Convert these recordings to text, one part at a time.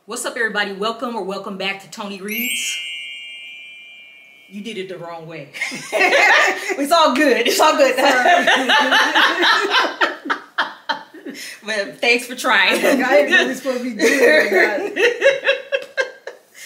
What's up, everybody? Welcome or welcome back to Tony Reads. You did it the wrong way. It's all good. It's all good. But thanks for trying. I ain't really supposed to be doing it.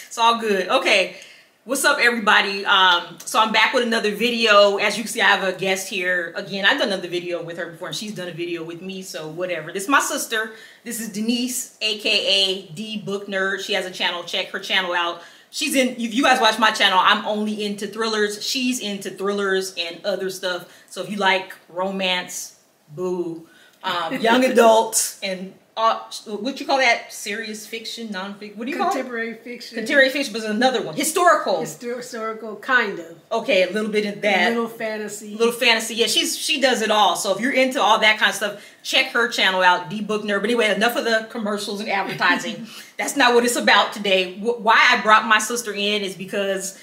It's all good. Okay. What's up, everybody? So I'm back with another video. As you can see, I have a guest here. Again, I've done another video with her before, and she's done a video with me, so whatever. This is my sister. This is Denise, aka D Book Nerd. She has a channel. Check her channel out. She's in, if you guys watch my channel, I'm only into thrillers. She's into thrillers and other stuff. So if you like romance, boo, young adult, and what you call that? Serious fiction, non-fiction? What do you call it? Contemporary fiction. Contemporary fiction was another one. Historical. Historical, kind of. Okay, a little bit of that. A little fantasy. Little fantasy. Yeah, she does it all. So if you're into all that kind of stuff, check her channel out, D Book Nerd. But anyway, enough of the commercials and advertising. That's not what it's about today. Why I brought my sister in is because,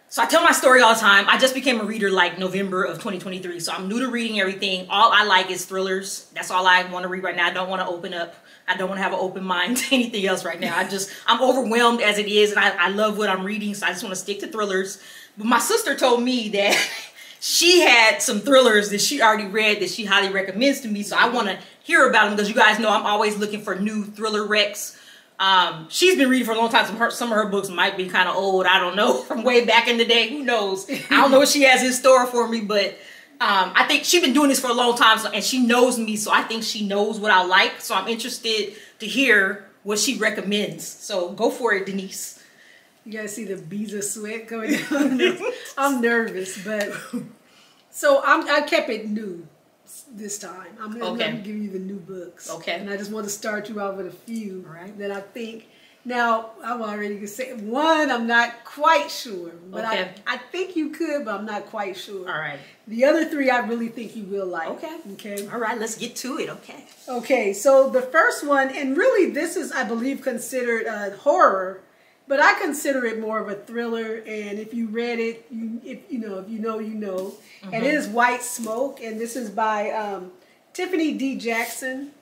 so I tell my story all the time. I just became a reader like November of 2023. So I'm new to reading everything. All I like is thrillers. That's all I want to read right now. I don't want to open up. I don't want to have an open mind to anything else right now. I'm overwhelmed as it is, and I love what I'm reading, so I just want to stick to thrillers. But my sister told me that she had some thrillers that she already read that she highly recommends to me, so I want to hear about them because you guys know I'm always looking for new thriller recs. She's been reading for a long time. Some of her books might be kind of old. I don't know, from way back in the day. Who knows? I don't know what she has in store for me, but I think she's been doing this for a long time, and she knows me, so I think she knows what I like. So I'm interested to hear what she recommends. So go for it, Denise. You guys see the beads of sweat going down? I'm nervous, but so I kept it new this time. I'm going to give you the new books. Okay. And I just want to start you out with a few that I think. Now, I'm already going to say one, I'm not quite sure. But I think you could, but I'm not quite sure. All right. The other three I really think you will like. Okay. All right, let's get to it. Okay, so the first one, and really this is, I believe, considered horror, but I consider it more of a thriller. And if you read it, if you know, you know. And it is White Smoke, and this is by Tiffany D Jackson.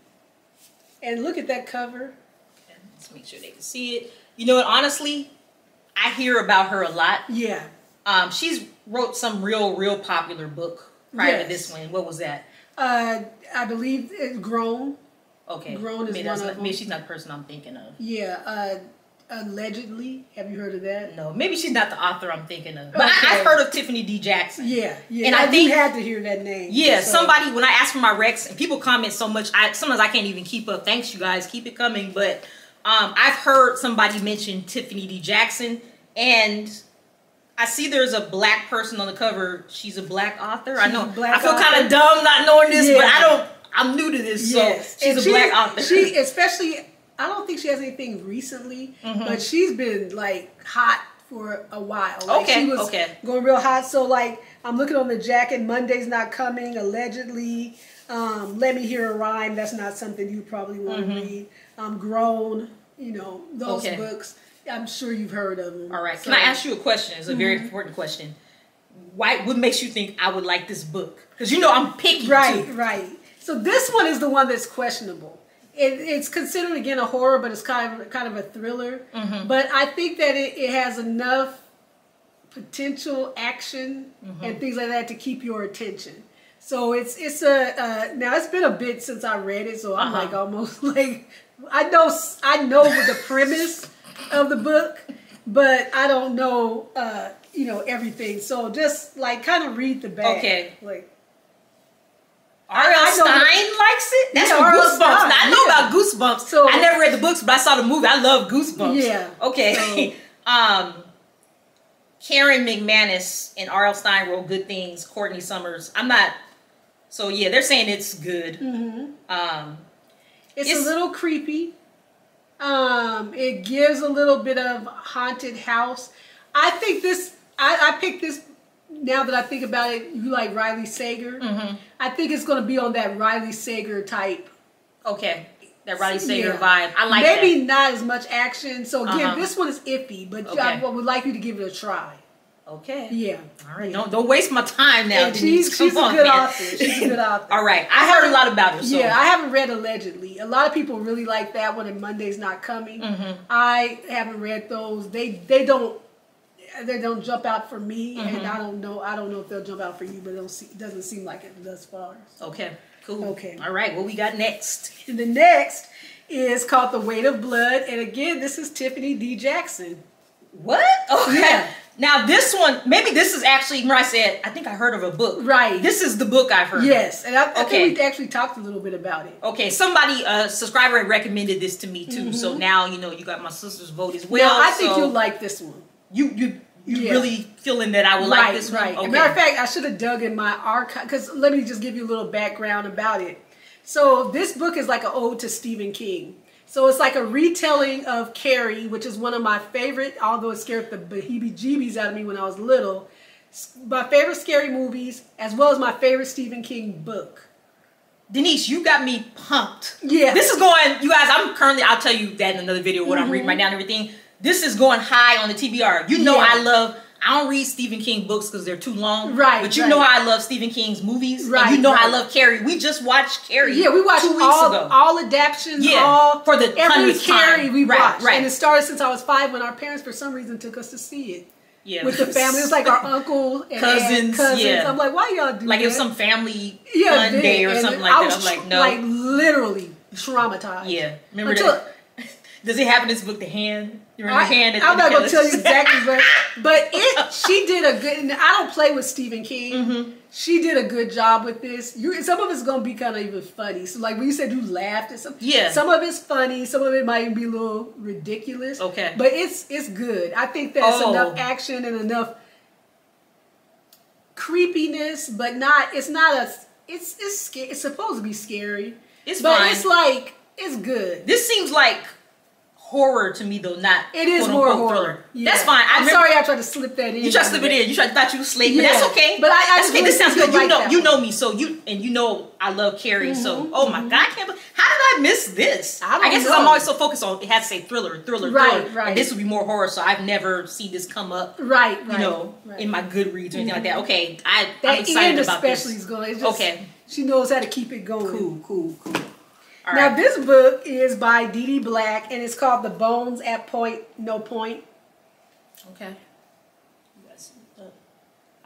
And look at that cover. Let's make sure they can see it. You know what? Honestly, I hear about her a lot. Yeah. She's wrote some real popular book prior to this one. What was that? I believe it's Grown. Okay. Grown is one of them. Maybe she's not the person I'm thinking of. Yeah. Allegedly. Have you heard of that? No. Maybe she's not the author I'm thinking of. But I've heard of Tiffany D Jackson. Yeah. And I think you had to hear that name. Yeah. So. Somebody, when I ask for my recs, and people comment so much, sometimes I can't even keep up. Thanks, you guys. Keep it coming. But I've heard somebody mention Tiffany D Jackson, and I see there's a black person on the cover. She's a black author. I know. I feel kind of dumb not knowing this, but I'm new to this, so she's a black author. I don't think she has anything recently, but she's been like hot for a while. Like, she was going real hot. So like I'm looking on the jacket. Monday's Not Coming. Allegedly. Let Me Hear a Rhyme. That's not something you probably want to read. Grown. You know, those books. I'm sure you've heard of them. All right. So, can I ask you a question? It's a very important question. What makes you think I would like this book? Because you know I'm picky too. Right. So this one is the one that's questionable. It's considered, again, a horror, but it's kind of a thriller. But I think that it has enough potential action and things like that to keep your attention. So it's now it's been a bit since I read it, so I'm like almost like I know the premise of the book, but I don't know everything. So just like kind of read the back. Okay. Like R.L. Stein likes it? That's from Goosebumps. Now, I know about Goosebumps. So I never read the books, but I saw the movie. I love Goosebumps. Yeah. Okay. So, Karen McManus and R.L. Stein wrote Good Things. Courtney Summers. I'm not. So yeah, they're saying it's good. It's a little creepy. It gives a little bit of haunted house. I think this. I picked this. Now that I think about it, you like Riley Sager. I think it's going to be on that Riley Sager type. Okay. That Riley Sager vibe. I like that. Maybe not as much action. So again, this one is iffy, but I would like you to give it a try. Okay. Yeah. All right. Don't waste my time now. And she's a good author. She's a good author. All right. I heard a lot about her. So. Yeah, I haven't read Allegedly. A lot of people really like that one, and Monday's Not Coming. I haven't read those. They don't jump out for me, and I don't know if they'll jump out for you, but it doesn't seem like it thus far. Okay. Cool. Okay. All right. What we got next? And the next is called The Weight of Blood, and again, this is Tiffany D Jackson. What? Okay. Yeah. Now this one, maybe this is actually where I said, I think I heard of a book. Right. This is the book I've heard Yes. of. And I think we actually talked a little bit about it. Okay. Somebody, a subscriber recommended this to me too. So now, you got my sister's vote as well. Now, I think you'll like this one. You really feeling that I will like this one? Right. Okay. As a matter of fact, I should have dug in my archive, because let me just give you a little background about it. So this book is like an ode to Stephen King. So it's like a retelling of Carrie, which is one of my favorite, although it scared the heebie-jeebies out of me when I was little, my favorite scary movies, as well as my favorite Stephen King book. Denise, you got me pumped. Yeah. This is going, you guys, I'll tell you that in another video, what I'm reading right now and everything. This is going high on the TBR. You know I don't read Stephen King books because they're too long. Right. But you know how I love Stephen King's movies. Right. And you know how I love Carrie. We just watched Carrie. Yeah, we watched 2 weeks ago. all adaptions. Yeah. For the every 100th Carrie time. we watched. Right. And it started since I was 5 when our parents, for some reason, took us to see it. Yeah. With the family. It was like our uncle and cousins. Yeah. I'm like, why y'all do like that? It was some family fun day or something like that. I'm like, no. Like literally traumatized. Yeah. Remember that? Does it have in this book the hand? You remember the hand? I'm not gonna tell you exactly, but she did a good. And I don't play with Stephen King. She did a good job with this. Some of it's gonna be kind of even funny. So like when you said you laughed at some, some of it's funny. Some of it might even be a little ridiculous. Okay, but it's good. I think there's enough action and enough creepiness, but not. It's not a. It's scary. It's supposed to be scary. It's but fine. It's like it's good. This seems like horror to me, though. Not it is more horror. Thriller. Yeah. That's fine. I'm sorry, I tried to slip that in. You tried to slip it in. You thought you were slick, but that's okay. But that's okay. This sounds good. You know me, so you I love Carrie. So oh my God, I can't believe, how did I miss this? I guess I'm always so focused on it has to say thriller. Right. And this would be more horror, so I've never seen this come up. Right. In my Goodreads or anything like that. Okay, I'm excited end about especially this. is going. It's just, she knows how to keep it going. Cool. All now right. this book is by D Black and it's called The Bones at Point No Point. Okay.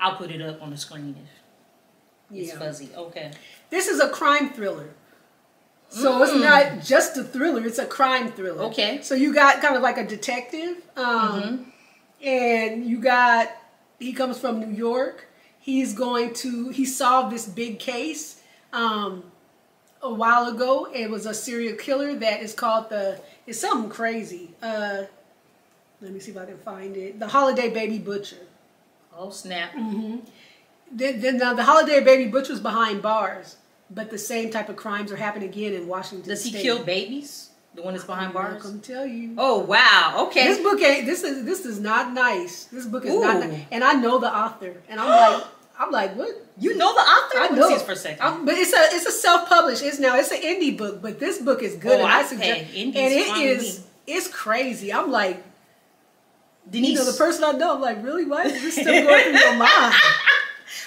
I'll put it up on the screen if it's fuzzy. Okay. This is a crime thriller. So it's not just a thriller, it's a crime thriller. Okay. So you got kind of like a detective. And he comes from New York. He solved this big case a while ago. It was a serial killer that is called it's something crazy. Let me see if I can find it. The Holiday Baby Butcher. Oh, snap. Now the Holiday Baby Butcher is behind bars, but the same type of crimes are happening again in Washington Does he State. kill babies? The one that's behind bars? I'm not gonna tell you. Oh wow! Okay. This book ain't. This is not nice. This book is not nice. And I know the author, and I'm like, what? You know the author? I know. See this for a second. But it's a self-published. It's an indie book, but this book is good. Oh, and I suggest, and it's crazy. I'm like, Denise, the person I know. I'm like, really? Why is this still going through your mind?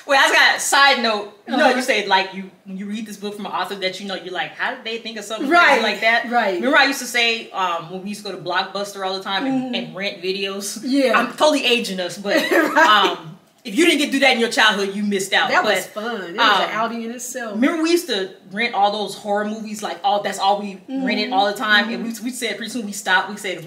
Well, I got a side note. You know, you say like when you read this book from an author that you're like, how did they think of something crazy like that? Right. Remember, I used to say when we used to go to Blockbuster all the time and rent videos. Yeah. I'm totally aging us, but if you didn't get to do that in your childhood, you missed out. That was fun. It was an outing in itself. Remember, we used to rent all those horror movies. Like that's all we rented all the time. And we said pretty soon we stopped. We said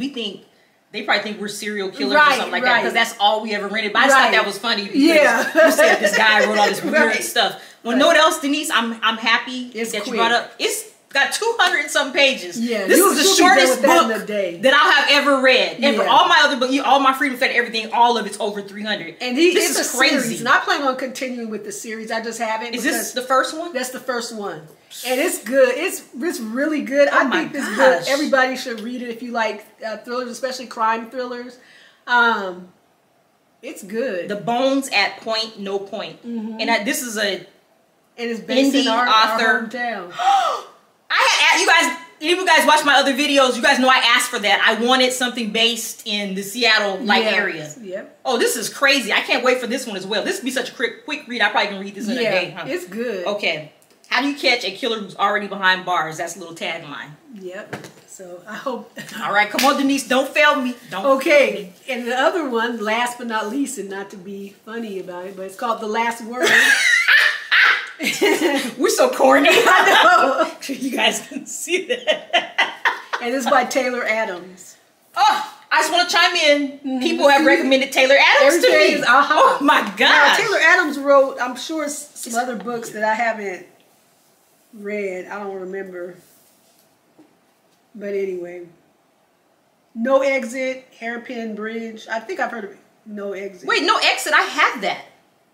they probably think we're serial killers or something like that because that's all we ever rented. But I just thought that was funny because you said this guy wrote all this weird stuff. Well, know what else, Denise? I'm happy that you brought up. It's got 200 and some pages. Yeah, this is the shortest book that I'll have ever read. And for all my other books, all my Freedom Fed, everything, all of it's over 300. And this is crazy. Series, and I plan on continuing with the series. I just haven't. Is this the first one? That's the first one. And it's good. It's really good. I think this book, everybody should read it if you like thrillers, especially crime thrillers. It's good. The Bones at Point No Point. And this is and it's based in our hometown. I had you guys. if you guys watch my other videos, you guys know I asked for that. I wanted something based in the Seattle area. Yep. Oh, this is crazy. I can't wait for this one as well. This would be such a quick read. I probably can read this in a day. Huh? It's good. Okay. How do you catch a killer who's already behind bars? That's a little tagline. Yep. So I hope. All right, come on, Denise. Don't fail me. Don't okay. Fail me. And the other one, last but not least, and not to be funny about it, but it's called The Last Word. We're so corny. I know. You guys can see that. And it's by Taylor Adams. Oh, I just want to chime in. People have recommended Taylor Adams to me. Oh my God. Now, Taylor Adams wrote, I'm sure, some other books that I haven't read. I don't remember. But anyway. No Exit, Hairpin Bridge. I think I've heard of it. No Exit. Wait, No Exit. I have that.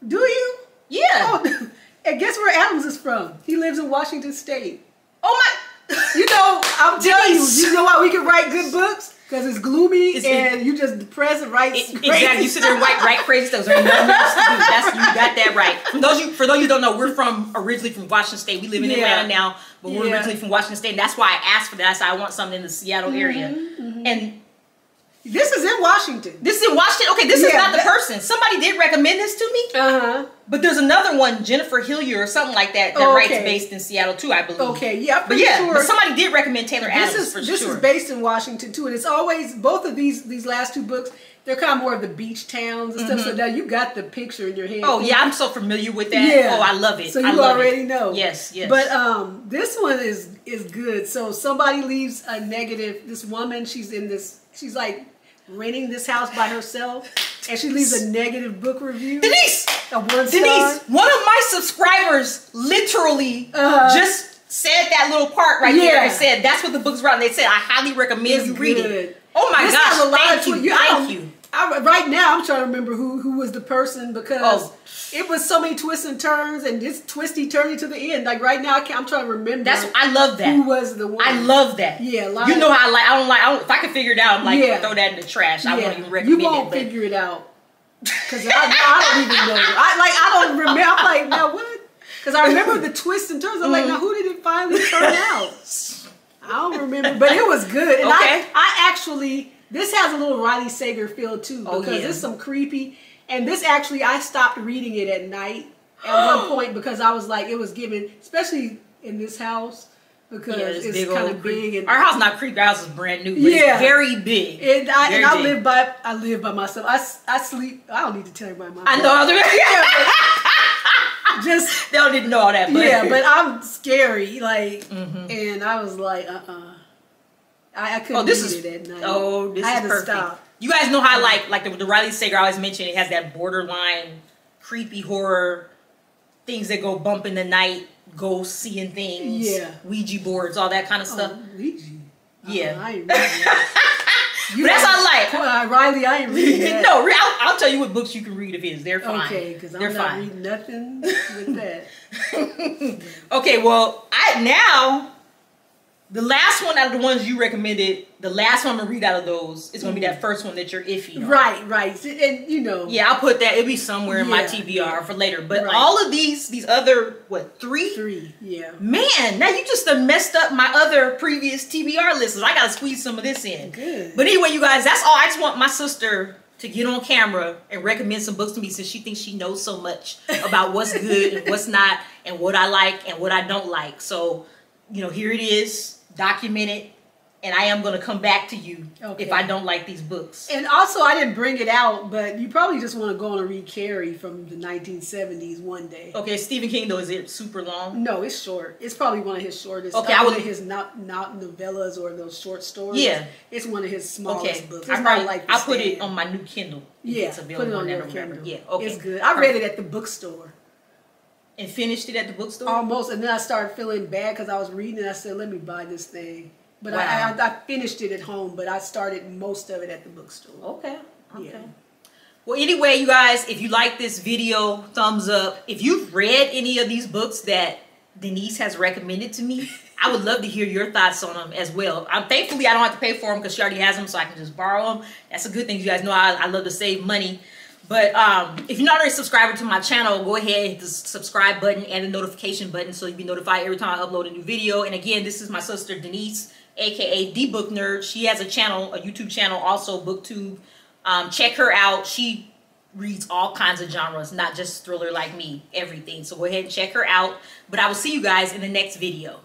Do you? Yeah. Oh, and guess where Adams is from? He lives in Washington State. Oh my. You know, I'm telling you know why we can write good books? Because it's gloomy and you just depressed and write exactly. You sit there and write crazy stuff. There's nothing else to do. You got that right. For those you don't know, we're originally from Washington State. We live in Atlanta now, but we're originally from Washington State. And that's why I asked for that. I said I want something in the Seattle area. And this is in Washington. This is in Washington? Okay, this is not the person. Somebody did recommend this to me. Uh-huh. But there's another one, Jennifer Hillier or something like that, that writes based in Seattle too, I believe. Okay, yeah. But yeah, but somebody did recommend Taylor Adams for sure. This is based in Washington too, and it's always, both of these last two books, they're kind of more of the beach towns and stuff, so now you got the picture in your head. Oh yeah, I'm so familiar with that. Yeah. Oh, I love it. So you already know. Yes, yes. But this one is good. So somebody leaves a negative, this woman, she's like renting this house by herself, and she leaves a negative book review. Denise! A 1 star. Denise, one of my subscribers literally just said that little part right there and said, that's what the book's about. And they said, I highly recommend you read it. Oh my gosh, thank you. Right now, I'm trying to remember who was the person, because it was so many twists and turns, and this twisty turny to the end. Like right now, I'm trying to remember. I love that. Who was the one? I love that. Yeah, you know how I don't. If I can figure it out, I'm like throw that in the trash. I won't even recommend it. You won't figure it out, because I don't even know. I don't remember. I'm like, now what? Because I remember the twists and turns. I'm like, now who did it finally turn out? I don't remember, but it was good. And I actually. This has a little Riley Sager feel too, because it's some creepy. And this actually, I stopped reading it at night at one point, because I was like, it was giving, especially in this house, because it's kind of big. And our house is not creepy. Our house is brand new, but it's very big. And I live by myself. I sleep. I don't need to tell everybody my. I know. Just they don't need to know all that. But. But I'm scary, and I was like, I couldn't read it at night. Oh, this I had is to perfect. Stop. You guys know how like the Riley Sager I always mention, it has that borderline creepy horror, things that go bump in the night, ghosts, seeing things, Ouija boards, all that kind of stuff. Ouija? Yeah. I ain't reading that. But that's all I like. Riley, I ain't reading that. No, I'll tell you what books you can read of his. They're fine. Okay, because I'm not reading nothing with that. Okay, well, now... The last one out of the ones you recommended, the last one I'm going to read out of those is going to be that first one that you're iffy on. Right. And, you know. Yeah, I'll put that. It'll be somewhere in my TBR for later. But all of these other, three? Three, yeah. Man, now you just messed up my other previous TBR lists. I got to squeeze some of this in. Good. But anyway, you guys, that's all. I just want my sister to get on camera and recommend some books to me, since she thinks she knows so much about what's good and what's not, and what I like and what I don't like. So, here it is. Document it, and I am going to come back to you if I don't like these books. And also, I didn't bring it out, but you probably just want to go on and read Carrie from the 1970s one day. Okay, Stephen King, though, is it super long? No, it's short. It's probably one of his shortest. Okay, one of his not novellas or those short stories. Yeah, it's one of his smallest books. It's I'll put it on my new Kindle. Yeah, it's available put it on your Kindle. Yeah, okay, it's good. I read it at the bookstore. And finished it at the bookstore? Almost, and then I started feeling bad because I was reading it. I said, let me buy this thing. But I finished it at home, but I started most of it at the bookstore. Okay. Yeah. Well, anyway, you guys, if you like this video, thumbs up. If you've read any of these books that Denise has recommended to me, I would love to hear your thoughts on them as well. Thankfully, I don't have to pay for them because she already has them, so I can just borrow them. That's a good thing. You guys know I love to save money. But if you're not already subscribed to my channel, go ahead and hit the subscribe button and the notification button so you'll be notified every time I upload a new video. And again, this is my sister Denise, aka The Book Nerd. She has a channel, a YouTube channel, also booktube. Check her out. She reads all kinds of genres, not just thriller like me, everything. So go ahead and check her out. But I will see you guys in the next video.